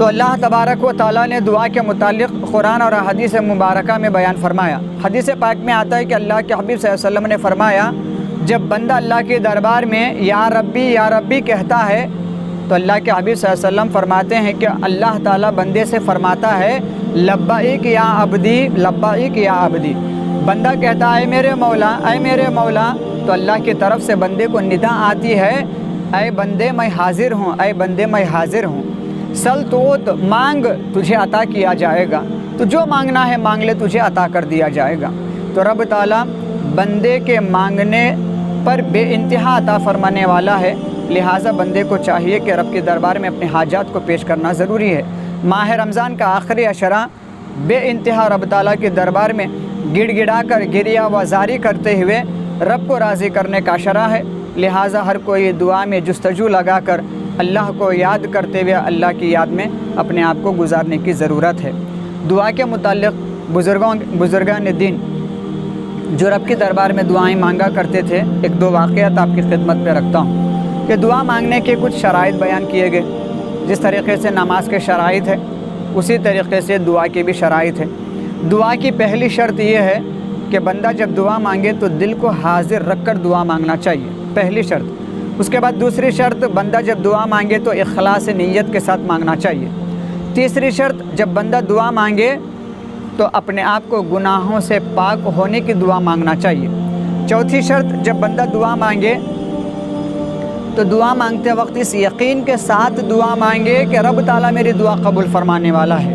تو اللہ تبارک و تعالیٰ نے دعا کے متعلق قرآن اور حدیث مبارکہ میں بیان فرمایا۔ حدیث پاک میں آتا ہے کہ اللہ کے حبیب صلی اللہ علیہ وسلم نے فرمایا، جب بندہ اللہ کے دربار میں یا ربی کہتا ہے تو اللہ کے حبیب صلی اللہ علیہ وسلم فرماتے ہیں کہ اللہ تعالیٰ بندے سے فرماتا ہے لبیک یا عبدی، لبیک یا عبدی۔ بندہ کہتا ہے اے میرے مولا، تو اللہ کی طرف سے بندے کو ندا آتی ہے، اے بندے میں حاضر ہوں، اے بندے میں حاضر ہوں۔ سل توت، مانگ تجھے عطا کیا جائے گا، تو جو مانگنا ہے مانگ لے، تجھے عطا کر دیا جائے گا۔ تو رب تعالیٰ بندے کے مانگنے پر بے انتہا عطا فرمانے والا ہے، لہٰذا بندے کو چاہیے کہ رب کے دربار میں اپنے حاجات کو پیش کرنا ضروری ہے۔ ماہ رمضان کا آخری عشرہ بے انتہا رب تعالیٰ کے دربار میں گڑ گڑا کر گریہ و زاری کرتے ہوئے رب کو راضی کرنے کا عشرہ ہے، لہٰذا ہر کوئی دعا میں جستجو لگا کر اللہ کو یاد کرتے ہوئے اللہ کی یاد میں اپنے آپ کو گزارنے کی ضرورت ہے۔ دعا کے متعلق بزرگان دین جو رب کے دربار میں دعائیں مانگا کرتے تھے، ایک دو واقعات آپ کی خدمت میں رکھتا ہوں کہ دعا مانگنے کے کچھ شرائط بیان کیے گئے۔ جس طریقے سے نماز کے شرائط ہے، اسی طریقے سے دعا کی بھی شرائط ہے۔ دعا کی پہلی شرط یہ ہے کہ بندہ جب دعا مانگے تو دل کو حاضر رکھ کر دعا مانگنا چاہیے، پہلی شرط۔ اس کے بعد دوسری شرط، بندہ جب دعا مانگے تو اخلاص نیت کے ساتھ مانگنا چاہیے۔ تیسری شرط، جب بندہ دعا مانگے تو اپنے آپ کو گناہوں سے پاک ہونے کی دعا مانگنا چاہیے۔ چوتھی شرط، جب بندہ دعا مانگے تو دعا مانگتے وقت اس یقین کے ساتھ دعا مانگے کہ رب تعالیٰ میری دعا قبول فرمانے والا ہے۔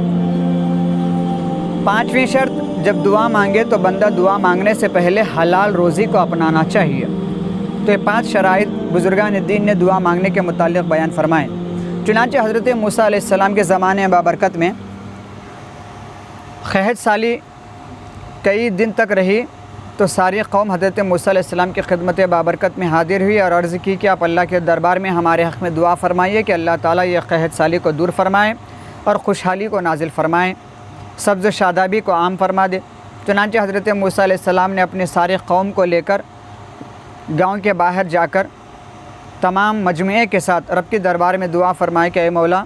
پانچویں شرط، جب دعا مانگے تو بندہ دعا مانگنے سے پہلے حلال روزی کو اپنانا چاہیے۔ تو یہ 5 شرائط بزرگان دین نے دعا مانگنے کے متعلق بیان فرمائے۔ چنانچہ حضرت موسیٰ علیہ السلام کے زمانے بابرکت میں قحط سالی کئی دن تک رہی، تو ساری قوم حضرت موسیٰ علیہ السلام کی خدمت بابرکت میں حاضر ہوئی اور عرض کی کہ آپ اللہ کے دربار میں ہمارے حق میں دعا فرمائیے کہ اللہ تعالیٰ یہ قحط سالی کو دور فرمائے اور خوشحالی کو نازل فرمائے، سبز و شادابی کو عام فرما دے۔ چنانچہ حضرت موسیٰ علیہ السلام نے اپنے سارے قوم کو لے کر گاؤں کے باہر جا کر تمام مجموعے کے ساتھ رب کے دربار میں دعا فرمائے کہ اے مولا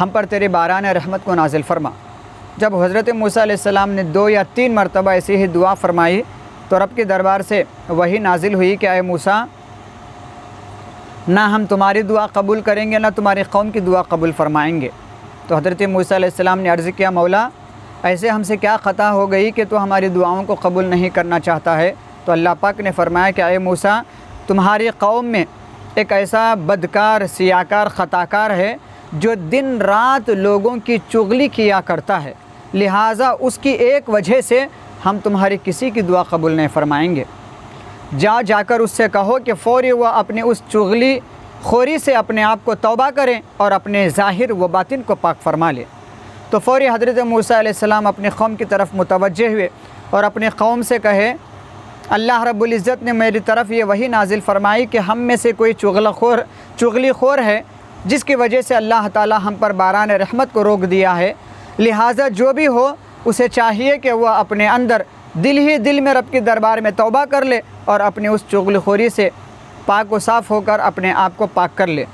ہم پر تیرے باران رحمت کو نازل فرما۔ جب حضرت موسیٰ علیہ السلام نے 2 یا 3 مرتبہ ایسی ہی دعا فرمائی تو رب کے دربار سے وہی نازل ہوئی کہ اے موسیٰ، نہ ہم تمہاری دعا قبول کریں گے نہ تمہاری قوم کی دعا قبول فرمائیں گے۔ تو حضرت موسیٰ علیہ السلام نے عرض کیا، مولا ایسے ہم سے کیا خطا ہو گئی کہ تو ہماری دعاؤں کو قبول نہیں کرنا چاہتا ہے؟ تو اللہ پاک نے فرمایا کہ اے موسیٰ، تمہاری قوم میں ایک ایسا بدکار، سیاکار، خطاکار ہے جو دن رات لوگوں کی چغلی کیا کرتا ہے، لہٰذا اس کی ایک وجہ سے ہم تمہاری کسی کی دعا قبول نہیں فرمائیں گے۔ جا کر اس سے کہو کہ فوری وہ اپنے اس چغلی خوری سے اپنے آپ کو توبہ کریں اور اپنے ظاہر و باطن کو پاک فرما لے۔ تو فوری حضرت موسیٰ علیہ السلام اپنے قوم کی طرف متوجہ ہوئے اور اپنے قوم سے کہے، اللہ رب العزت نے میری طرف یہ وحی نازل فرمائی کہ ہم میں سے کوئی چغلی خور ہے جس کی وجہ سے اللہ تعالیٰ ہم پر باران رحمت کو روک دیا ہے، لہٰذا جو بھی ہو اسے چاہیے کہ وہ اپنے اندر دل ہی دل میں رب کے دربار میں توبہ کر لے اور اپنی اس چغلی خوری سے پاک و صاف ہو کر اپنے آپ کو پاک کر لے۔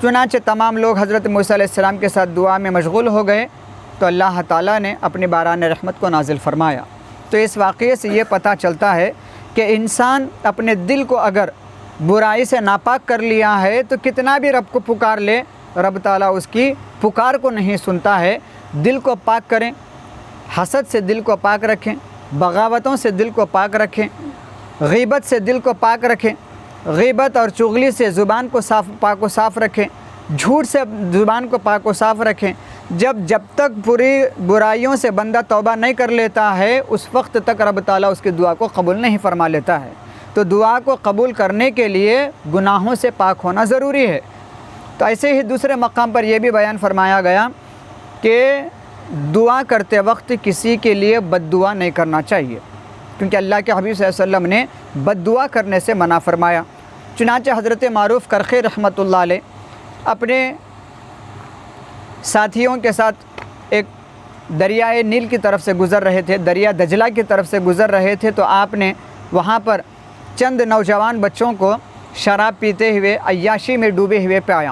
چنانچہ تمام لوگ حضرت موسیٰ علیہ السلام کے ساتھ دعا میں مشغول ہو گئے تو اللہ تعالیٰ نے اپنی باران رحمت کو نازل فرمایا۔ تو اس واقعے سے یہ پتہ چلتا ہے کہ انسان اپنے دل کو اگر برائی سے ناپاک کر لیا ہے تو کتنا بھی رب کو پکار لے، رب تعالیٰ اس کی پکار کو نہیں سنتا ہے۔ دل کو پاک کریں، حسد سے دل کو پاک رکھیں، بغاوتوں سے دل کو پاک رکھیں، غیبت سے دل کو پاک رکھیں، غیبت اور چغلی سے زبان کو پاک و صاف رکھیں، جھوٹ سے زبان کو پاک و صاف رکھیں۔ جب تک پوری برائیوں سے بندہ توبہ نہیں کر لیتا ہے اس وقت تک رب تعالیٰ اس کی دعا کو قبول نہیں فرما لیتا ہے۔ تو دعا کو قبول کرنے کے لیے گناہوں سے پاک ہونا ضروری ہے۔ تو ایسے ہی دوسرے مقام پر یہ بھی بیان فرمایا گیا کہ دعا کرتے وقت کسی کے لیے بد دعا نہیں کرنا چاہیے، کیونکہ اللہ کے حبیب صلی اللہ علیہ وسلم نے بد دعا کرنے سے منع فرمایا۔ چنانچہ حضرت معروف کرخی رحمۃ اللہ علیہ اپنے ساتھیوں کے ساتھ ایک دریائے نیل کی طرف سے گزر رہے تھے، دریا دجلہ کی طرف سے گزر رہے تھے، تو آپ نے وہاں پر چند نوجوان بچوں کو شراب پیتے ہوئے عیاشی میں ڈوبے ہوئے پایا۔